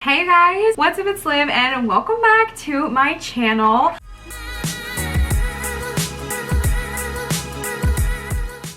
Hey guys, what's up? It's Liv and welcome back to my channel.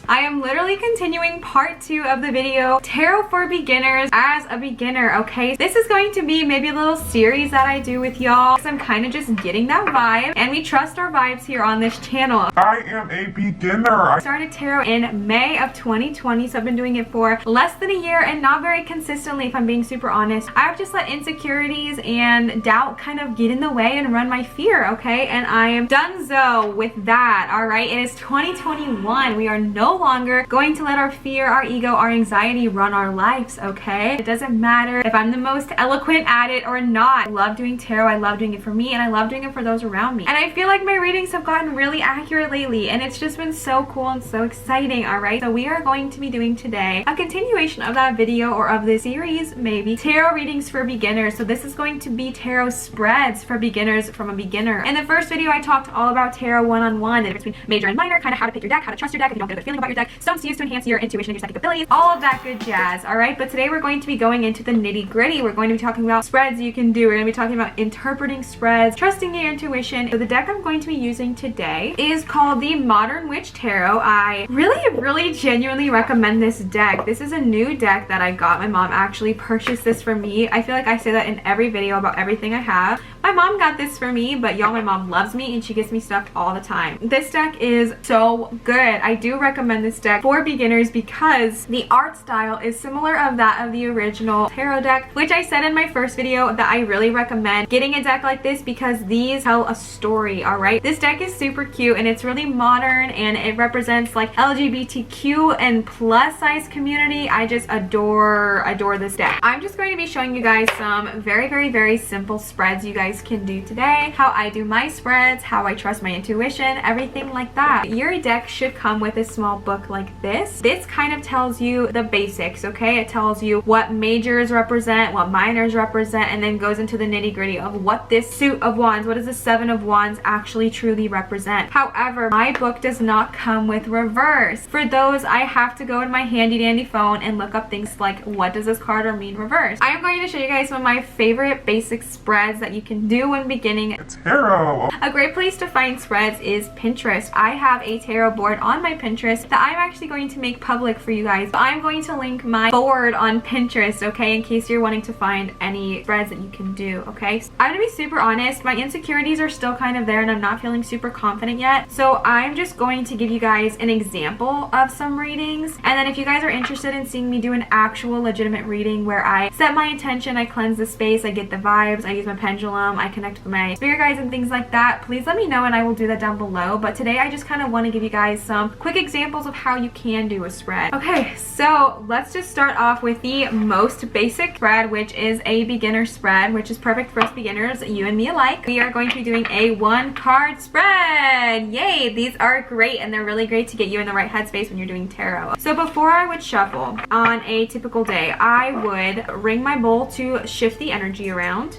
I am literally continuing part 2 of the video, Tarot for Beginners as a beginner, okay? This is going to be maybe a little series that I do with y'all because I'm kind of just getting that vibe, and we trust our vibes here on this channel. I am a beginner. I started tarot in May of 2020, so I've been doing it for less than a year and not very consistently, if I'm being super honest. I've just let insecurities and doubt kind of get in the way and run my fear, okay? And I am donezo with that, all right? It is 2021. We are no longer going to let our fear, our ego, our anxiety run our lives, okay? It doesn't matter if I'm the most eloquent at it or not. I love doing tarot. I love doing it for me, and I love doing it for those around me. And I feel like my readings have gotten really accurate lately, and it's just been so cool and so exciting, all right? So we are going to be doing today a continuation of that video, or of this series maybe, tarot readings for beginners. So this is going to be tarot spreads for beginners from a beginner. In the first video, I talked all about tarot one-on-one, the difference between major and minor, kind of how to pick your deck, how to trust your deck if you don't get a good feeling about your deck, stones to use to enhance your intuition and your psychic abilities, all of that good jazz, all right? But today we're going to be going into the nitty-gritty. We're going to be talking about spreads you can do. We're going to be talking about interpreting spreads, trusting your intuition. So the deck I'm going to be using today is called the Modern Witch Tarot. I really genuinely recommend this deck. This is a new deck that I got. My mom actually purchased this for me. I feel like I say that in every video about everything I have. My mom got this for me, but y'all, my mom loves me and she gets me stuff all the time. This deck is so good. I do recommend this deck for beginners because the art style is similar of that of the original tarot deck, which I said in my first video that I really recommend getting a deck like this because these tell a story, all right? This deck is super cute and it's really modern and it represents like LGBTQ and plus size community. I just adore this deck. I'm just going to be showing you guys some very simple spreads you guys can do today, how I do my spreads, how I trust my intuition, everything like that. Your deck should come with a small book like this. This kind of tells you the basics, okay? It tells you what majors represent, what minors represent, and then goes into the nitty-gritty of what this suit of wands, what does the 7 of wands actually truly represent. However, my book does not come with reverse. For those, I have to go in my handy dandy phone and look up things like, what does this card mean reverse? I am going to show you guys some of my favorite basic spreads that you can do when beginning tarot. A great place to find spreads is Pinterest. I have a tarot board on my Pinterest that I'm actually going to make public for you guys. I'm going to link my board on Pinterest, okay, in case you're wanting to find any spreads that you can do, okay? I'm gonna be super honest, my insecurities are still kind of there and I'm not feeling super confident yet, so I'm just going to give you guys an example of some readings, and then if you guys are interested in seeing me do an actual legitimate reading where I set my intention, I cleanse the space, I get the vibes, I use my pendulum, I connect with my spirit guides and things like that, please let me know and I will do that down below. But today I just kind of want to give you guys some quick examples of how you can do a spread. Okay, so let's just start off with the most basic spread, which is a beginner spread, which is perfect for us beginners, you and me alike. We are going to be doing a 1-card spread. Yay, these are great and they're really great to get you in the right headspace when you're doing tarot. So before I would shuffle on a typical day, I would ring my bowl to shift the energy around.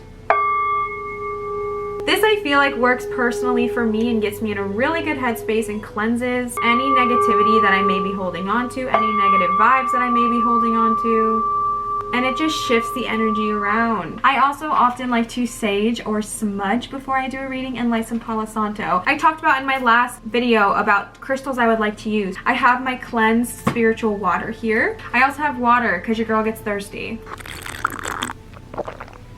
This I feel like works personally for me and gets me in a really good headspace and cleanses any negativity that I may be holding on to, any negative vibes that I may be holding on to, and it just shifts the energy around. I also often like to sage or smudge before I do a reading and light some Palo Santo. I talked about in my last video about crystals I would like to use. I have my cleansed spiritual water here. I also have water because your girl gets thirsty.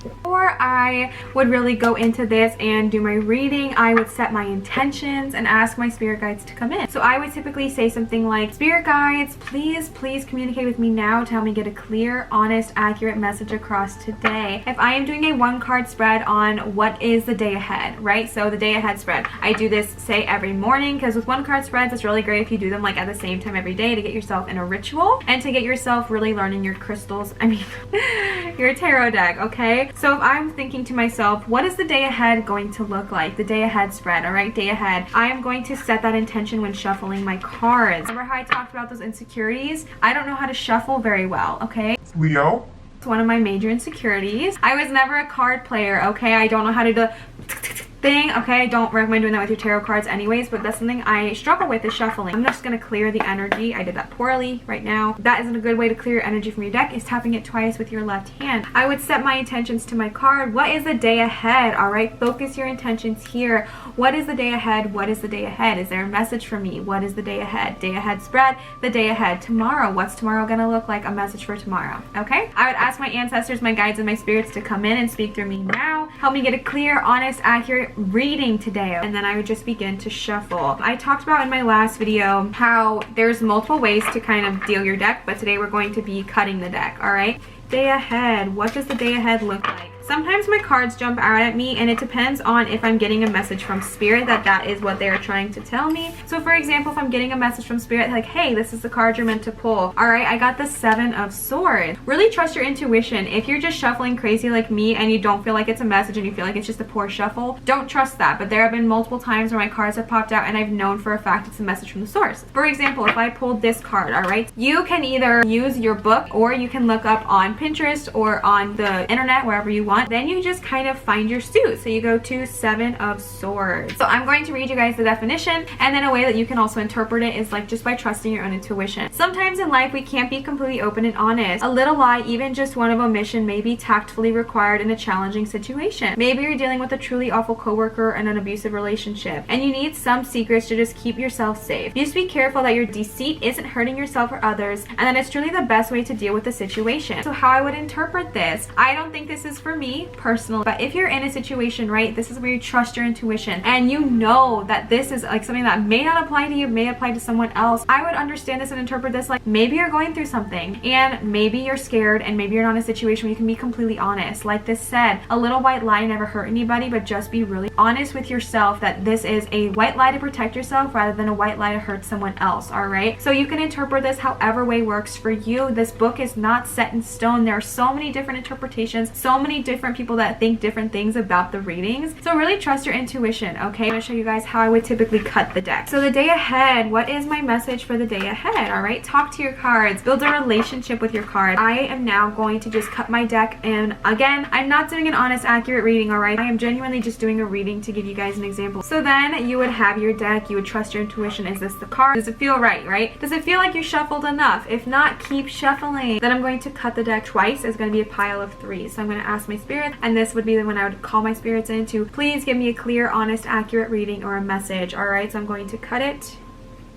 Before I would really go into this and do my reading, I would set my intentions and ask my spirit guides to come in. So I would typically say something like, spirit guides, please communicate with me now to help me get a clear, honest, accurate message across today. If I am doing a 1-card spread on what is the day ahead, right? So the day ahead spread, I do this, say, every morning, because with 1-card spreads, it's really great if you do them like at the same time every day to get yourself in a ritual and to get yourself really learning your crystals, your tarot deck, okay? So if I'm thinking to myself, what is the day ahead going to look like? The day ahead spread, all right? Day ahead. I am going to set that intention when shuffling my cards. Remember how I talked about those insecurities? I don't know how to shuffle very well, okay? Leo. It's one of my major insecurities. I was never a card player, okay? I don't know how to do thing, okay? I don't recommend doing that with your tarot cards anyways, but that's something I struggle with, is shuffling. I'm just gonna clear the energy. I did that poorly right now. That isn't a good way to clear energy from your deck, is tapping it twice with your left hand. I would set my intentions to my card. What is the day ahead? All right, focus your intentions here. What is the day ahead? What is the day ahead? Is there a message for me? What is the day ahead? Day ahead spread, the day ahead. Tomorrow, what's tomorrow gonna look like? A message for tomorrow, okay? I would ask my ancestors, my guides, and my spirits to come in and speak through me now. Help me get a clear, honest, accurate reading today. And then I would just begin to shuffle. I talked about in my last video how there's multiple ways to kind of deal your deck, but today we're going to be cutting the deck, all right? Day ahead. What does the day ahead look like? Sometimes my cards jump out at me, and it depends on if I'm getting a message from spirit that is what they're trying to tell me. So for example, if I'm getting a message from spirit like, hey, this is the card you're meant to pull. All right, I got the 7 of Swords. Really trust your intuition. If you're just shuffling crazy like me and you don't feel like it's a message and you feel like it's just a poor shuffle, don't trust that. But there have been multiple times where my cards have popped out and I've known for a fact it's a message from the source. For example, if I pulled this card, all right, you can either use your book or you can look up on Pinterest or on the internet, wherever you want. Then you just kind of find your suit. So you go to 7 of Swords. So I'm going to read you guys the definition, and then a way that you can also interpret it is like just by trusting your own intuition. Sometimes in life we can't be completely open and honest. A little lie, even just one of omission, may be tactfully required in a challenging situation. Maybe you're dealing with a truly awful coworker in an abusive relationship, and you need some secrets to just keep yourself safe. Just be careful that your deceit isn't hurting yourself or others, and that it's truly the best way to deal with the situation. So how I would interpret this, I don't think this is for me personally, but if you're in a situation, right, this is where you trust your intuition and you know that this is like something that may not apply to you, may apply to someone else. I would understand this and interpret this like maybe you're going through something and maybe you're scared and maybe you're not in a situation where you can be completely honest. Like this said, a little white lie never hurt anybody, but just be really honest with yourself that this is a white lie to protect yourself rather than a white lie to hurt someone else, all right? So you can interpret this however way works for you. This book is not set in stone. There are so many different interpretations, so many different people that think different things about the readings. So really trust your intuition, okay? I'm gonna show you guys how I would typically cut the deck. So the day ahead, what is my message for the day ahead, all right? Talk to your cards, build a relationship with your cards. I am now going to just cut my deck, and again, I'm not doing an honest, accurate reading, all right? I am genuinely just doing a reading to give you guys an example. So then you would have your deck, you would trust your intuition. Is this the card? Does it feel right, right? Does it feel like you shuffled enough? If not, keep shuffling. Then I'm going to cut the deck twice. It's going to be a pile of 3. So I'm going to ask my spirit, and this would be the one I would call my spirits in to please give me a clear, honest, accurate reading or a message. All right, so I'm going to cut it.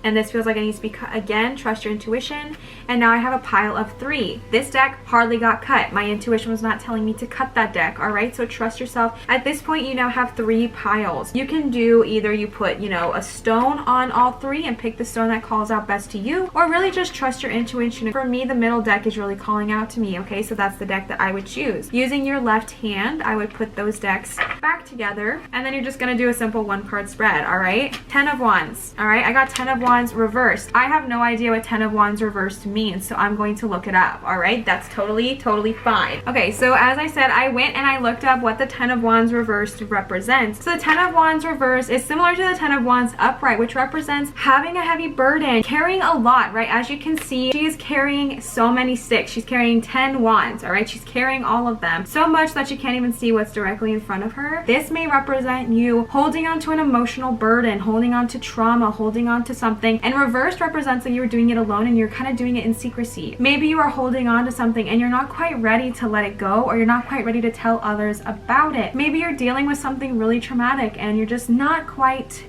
And this feels like it needs to be cut again. Trust your intuition. And now I have a pile of 3. This deck hardly got cut. My intuition was not telling me to cut that deck, all right? So trust yourself. At this point, you now have 3 piles. You can do either you put, you know, a stone on all 3 and pick the stone that calls out best to you, or really just trust your intuition. For me, the middle deck is really calling out to me, okay? So that's the deck that I would choose. Using your left hand, I would put those decks back together, and then you're just gonna do a simple 1-card spread, all right? 10 of Wands, all right? I got 10 of Wands reversed. I have no idea what 10 of Wands reversed means, so I'm going to look it up, all right? That's totally fine. Okay, so as I said, I went and I looked up what the 10 of Wands reversed represents. So the 10 of Wands reversed is similar to the 10 of Wands upright, which represents having a heavy burden, carrying a lot, right? As you can see, she is carrying so many sticks. She's carrying 10 wands, all right? She's carrying all of them, so much that she can't even see what's directly in front of her. This may represent you holding on to an emotional burden, holding on to trauma, holding on to something. And reversed represents that you were doing it alone and you're kind of doing it in secrecy. Maybe you are holding on to something and you're not quite ready to let it go, or you're not quite ready to tell others about it. Maybe you're dealing with something really traumatic and you're just not quite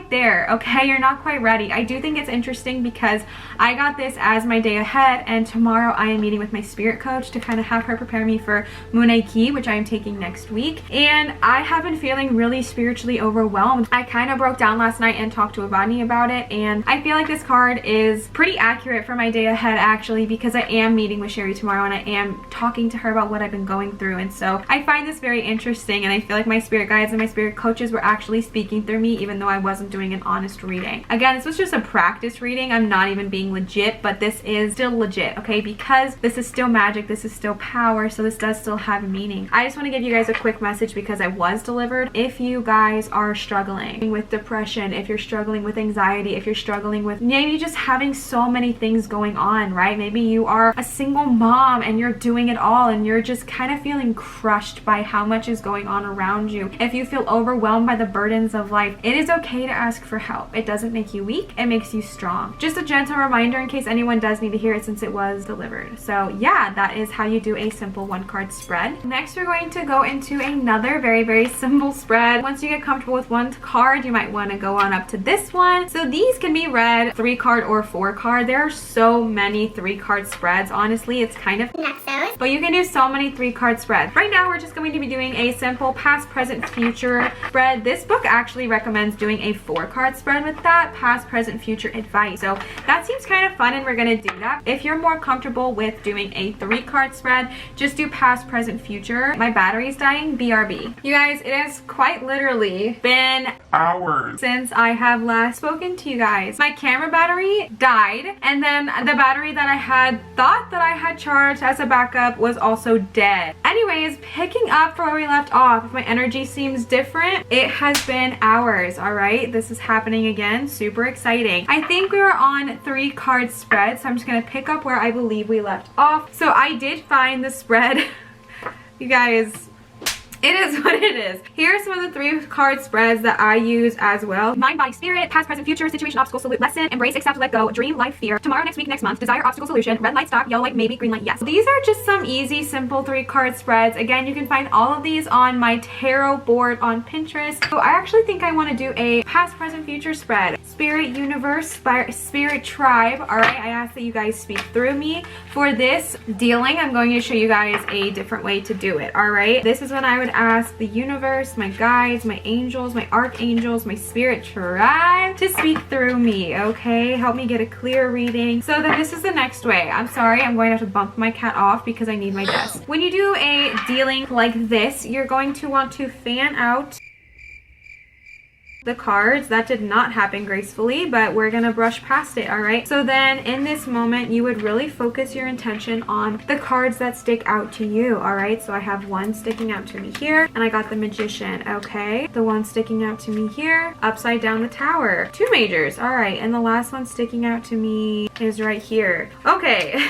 there, okay? You're not quite ready. I do think it's interesting because I got this as my day ahead, and tomorrow I am meeting with my spirit coach to kind of have her prepare me for Moon Key, which I am taking next week. And I have been feeling really spiritually overwhelmed. I kind of broke down last night and talked to Avani about it, and I feel like this card is pretty accurate for my day ahead actually, because I am meeting with Sherry tomorrow and I am talking to her about what I've been going through. And so I find this very interesting, and I feel like my spirit guides and my spirit coaches were actually speaking through me even though I wasn't doing an honest reading. Again, this was just a practice reading. I'm not even being legit, but this is still legit, okay? Because this is still magic, this is still power, so this does still have meaning. I just want to give you guys a quick message because I was delivered. If you guys are struggling with depression, if you're struggling with anxiety, if you're struggling with maybe just having so many things going on, right? Maybe you are a single mom and you're doing it all and you're just kind of feeling crushed by how much is going on around you. If you feel overwhelmed by the burdens of life, it is okay to ask for help. It doesn't make you weak, it makes you strong. Just a gentle reminder in case anyone does need to hear it since it was delivered. So yeah, that is how you do a simple 1-card spread. Next, we're going to go into another very simple spread. Once you get comfortable with 1 card, you might want to go on up to this one. So these can be read 3-card or 4-card. There are so many 3-card spreads. Honestly, it's kind of nuts, but you can do so many 3-card spreads. Right now, we're just going to be doing a simple past, present, future spread. This book actually recommends doing a 4-card spread with that, past, present, future advice. So that seems kind of fun and we're going to do that. If you're more comfortable with doing a 3-card spread, just do past, present, future. My battery's dying, BRB. You guys, it has quite literally been hours since I have last spoken to you guys. My camera battery died, and then the battery that I had thought that I had charged as a backup was also dead. Anyways, picking up from where we left off, if my energy seems different, it has been hours, all right? This is happening again, super exciting. I think we were on 3-card spread, so I'm just gonna pick up where I believe we left off. So I did find the spread. You guys, it is what it is. Here are some of the 3-card spreads that I use as well. Mind, body, spirit, past, present, future, situation, obstacle, solution, lesson, embrace, accept, let go, dream, life, fear, tomorrow, next week, next month, desire, obstacle, solution, red light, stop, yellow light, maybe, green light, yes. These are just some easy, simple 3-card spreads. Again, you can find all of these on my tarot board on Pinterest. So I actually think I want to do a past, present, future spread. Spirit, universe, spirit, tribe. All right, I ask that you guys speak through me. For this dealing, I'm going to show you guys a different way to do it. All right, this is when I would ask the universe, my guides, my angels, my archangels, my spirit tribe to speak through me, okay? Help me get a clear reading. So then this is the next way. I'm sorry, I'm going to have to bump my cat off because I need my desk. When you do a dealing like this, you're going to want to fan out the cards. That did not happen gracefully, but we're gonna brush past it, all right? So then in this moment, you would really focus your intention on the cards that stick out to you, all right? So I have one sticking out to me here, and I got the Magician, okay? The one sticking out to me here, upside down the Tower. 2 majors, all right, and the last one sticking out to me is right here. Okay.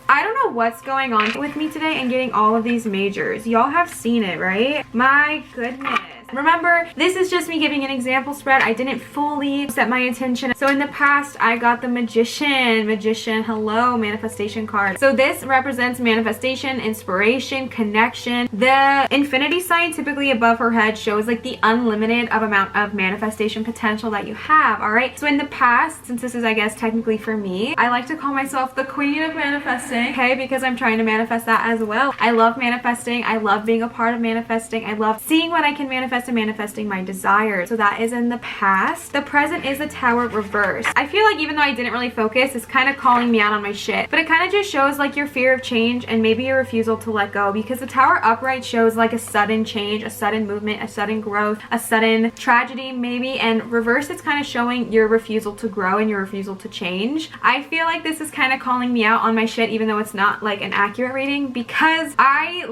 I don't know what's going on with me today and getting all of these majors. Y'all have seen it, right? My goodness. Remember, this is just me giving an example spread. I didn't fully set my intention. So in the past, I got the Magician. Magician, hello, manifestation card. So this represents manifestation, inspiration, connection. The infinity sign typically above her head shows like the unlimited amount of manifestation potential that you have, all right? So in the past, since this is, I guess, technically for me, I like to call myself the queen of manifesting, okay? Because I'm trying to manifest that as well. I love manifesting. I love being a part of manifesting. I love seeing what I can manifest and manifesting my desires. So that is in the past. The present is the Tower reverse. I feel like even though I didn't really focus, it's kind of calling me out on my shit, but it kind of just shows like your fear of change and maybe your refusal to let go, because the Tower upright shows like a sudden change, a sudden movement, a sudden growth, a sudden tragedy maybe, and reverse, it's kind of showing your refusal to grow and your refusal to change. I feel like this is kind of calling me out on my shit, even though it's not like an accurate reading, because I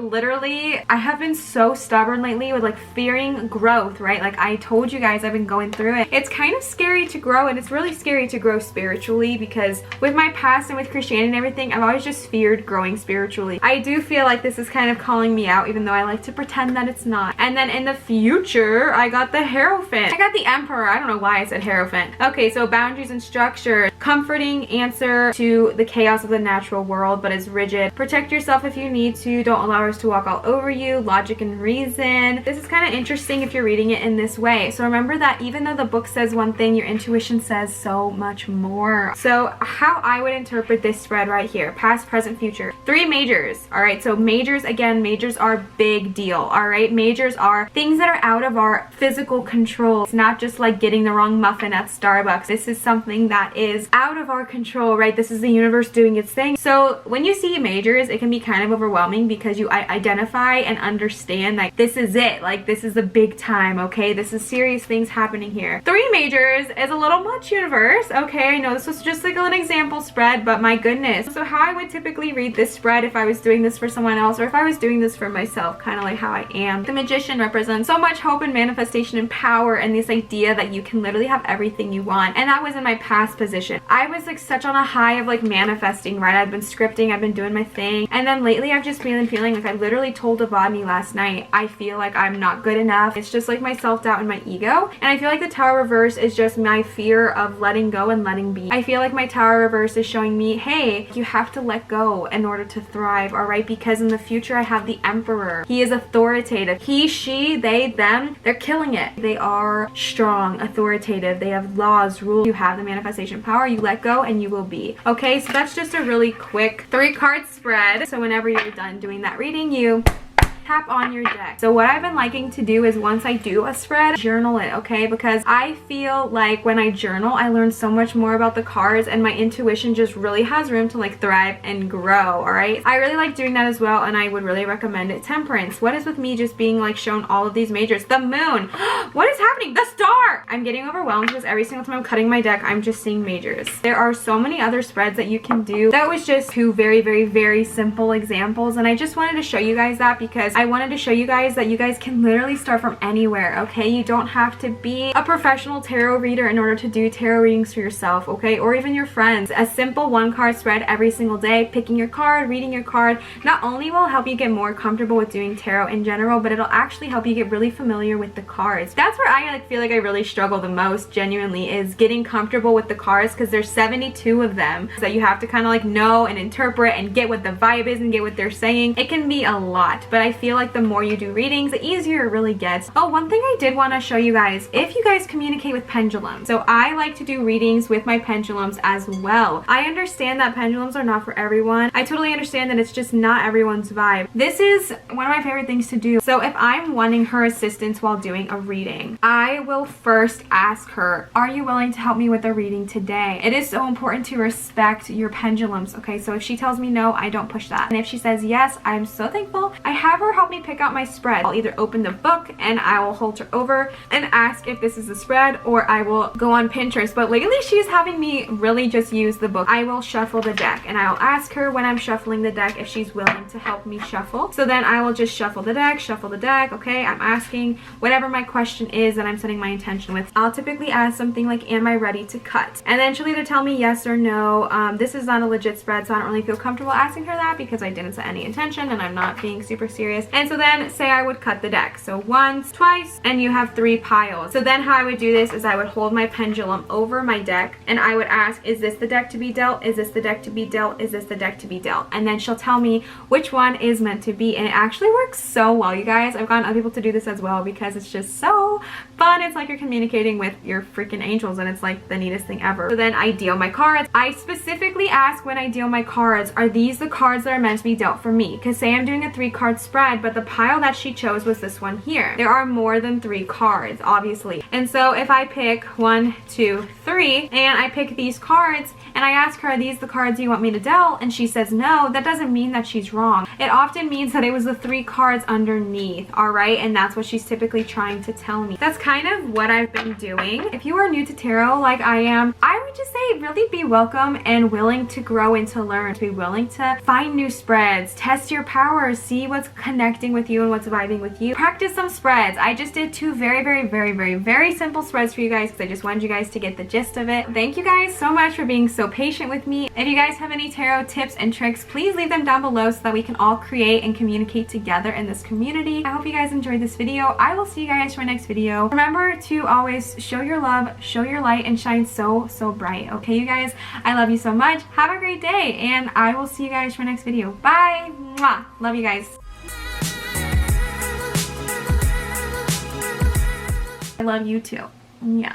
have been so stubborn lately with like fearing growth, right? Like I told you guys, I've been going through it. It's kind of scary to grow, and it's really scary to grow spiritually, because with my past and with Christianity and everything, I've always just feared growing spiritually. I do feel like this is kind of calling me out, even though I like to pretend that it's not. And then in the future, I got the Hierophant. I got the Emperor. I don't know why I said Hierophant. Okay, so boundaries and structure. Comforting answer to the chaos of the natural world, but is rigid. Protect yourself if you need to. Don't allow others to walk all over you. Logic and reason. This is kind of interesting if you're reading it in this way. So remember that even though the book says one thing, your intuition says so much more. So how I would interpret this spread right here, past, present, future. 3 majors, all right? So majors, again, majors are big deal, all right? Majors are things that are out of our physical control. It's not just like getting the wrong muffin at Starbucks. This is something that is out of our control, right? This is the universe doing its thing. So when you see majors, it can be kind of overwhelming because you identify and understand that this is it. Like, this is the big time, okay? This is serious things happening here. 3 majors is a little much, universe. Okay, I know this was just like an example spread, but my goodness. So how I would typically read this spread if I was doing this for someone else or if I was doing this for myself, kind of like how I am. The Magician represents so much hope and manifestation and power and this idea that you can literally have everything you want. And that was in my past position. I was like such on a high of like manifesting, right? I've been scripting, I've been doing my thing. And then lately I've just been feeling like I literally told Devadni last night, I feel like I'm not good enough. It's just like my self-doubt and my ego. And I feel like the Tower reverse is just my fear of letting go and letting be. I feel like my Tower reverse is showing me, hey, you have to let go in order to thrive, all right? Because in the future I have the Emperor. He is authoritative. He, she, they, them, they're killing it. They are strong, authoritative. They have laws, rules. You have the manifestation power. You let go and you will be. Okay, so that's just a really quick 3-card spread. So whenever you're done doing that reading, you tap on your deck. So what I've been liking to do is once I do a spread, journal it, okay? Because I feel like when I journal, I learn so much more about the cards and my intuition just really has room to like thrive and grow, all right? I really like doing that as well, and I would really recommend it. Temperance. What is with me just being like shown all of these majors? The Moon. What is happening? The Star. I'm getting overwhelmed because every single time I'm cutting my deck, I'm just seeing majors. There are so many other spreads that you can do. That was just 2 very, very, very simple examples, and I just wanted to show you guys that because I wanted to show you guys that you guys can literally start from anywhere, okay? You don't have to be a professional tarot reader in order to do tarot readings for yourself, okay? Or even your friends. A simple 1-card spread every single day, picking your card, reading your card, not only will help you get more comfortable with doing tarot in general, but it'll actually help you get really familiar with the cards. That's where I like feel like I really struggle the most, genuinely, is getting comfortable with the cards because there's 72 of them that you have to kind of like know and interpret and get what the vibe is and get what they're saying. It can be a lot, but I feel like the more you do readings, the easier it really gets. Oh, one thing I did want to show you guys, if you guys communicate with pendulums. So I like to do readings with my pendulums as well. I understand that pendulums are not for everyone. I totally understand that it's just not everyone's vibe. This is one of my favorite things to do. So if I'm wanting her assistance while doing a reading, I will first ask her, are you willing to help me with the reading today? It is so important to respect your pendulums, okay? So if she tells me no, I don't push that. And if she says yes, I'm so thankful. I have her help me pick out my spread. I'll either open the book and I will hold her over and ask if this is a spread, or I will go on Pinterest. But lately she's having me really just use the book. I will shuffle the deck and I'll ask her when I'm shuffling the deck if she's willing to help me shuffle. So then I will just shuffle the deck, okay? I'm asking whatever my question is that I'm setting my intention with. I'll typically ask something like, am I ready to cut? And then she'll either tell me yes or no. This is not a legit spread, so I don't really feel comfortable asking her that because I didn't set any intention and I'm not being super serious. And so then say I would cut the deck. So once, twice, and you have 3 piles. So then how I would do this is I would hold my pendulum over my deck and I would ask, is this the deck to be dealt? Is this the deck to be dealt? Is this the deck to be dealt? And then she'll tell me which one is meant to be. And it actually works so well, you guys. I've gotten other people to do this as well because it's just so fun. It's like you're communicating with your freaking angels and it's like the neatest thing ever. So then I deal my cards. I specifically ask when I deal my cards, are these the cards that are meant to be dealt for me? Because say I'm doing a 3-card spread, but the pile that she chose was this one here. There are more than 3 cards, obviously. And so if I pick 1, 2, 3, and I pick these cards, and I ask her, are these the cards you want me to dealt? And she says no, that doesn't mean that she's wrong. It often means that it was the 3 cards underneath, all right? And that's what she's typically trying to tell me. That's kind of what I've been doing. If you are new to tarot like I am, I would just say really be welcome and willing to grow and to learn. Be willing to find new spreads, test your powers, see what's connecting with you and what's vibing with you. Practice some spreads. I just did 2 very simple spreads for you guys because I just wanted you guys to get the gist of it. Thank you guys so much for being so patient with me. If you guys have any tarot tips and tricks, please leave them down below so that we can all create and communicate together in this community. I hope you guys enjoyed this video. I will see you guys for my next video. Remember to always show your love, show your light, and shine so bright. Okay, you guys? I love you so much. Have a great day, and I will see you guys for my next video. Bye! Mwah! Love you guys. I love you too. Yeah.